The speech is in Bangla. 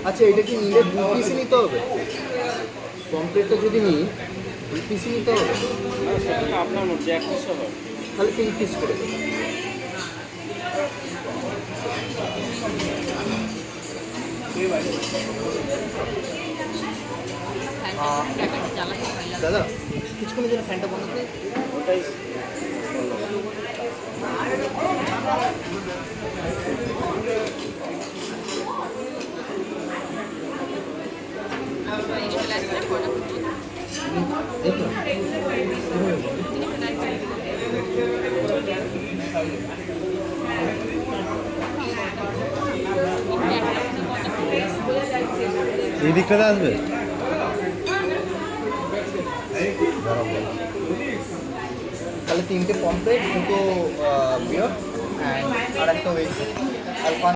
আচ্ছা, এটা কি নিলে 2 পিসই নিতে হবে? পমফ্রেটটা যদি নিই 2 পিসই নিতে হবে? আপনার মধ্যে 1 পিস হবে, তাহলে 3 পিস করে দেবো। দাদা কিছুক্ষণের জন্য ফ্যানটা বন্ধ করে। ওটাই এই দিকটাতে আসবে। তাহলে 3টে পমফ্রেট, 2টো বিয়ার অ্যান্ড আর একটা ওয়েজ।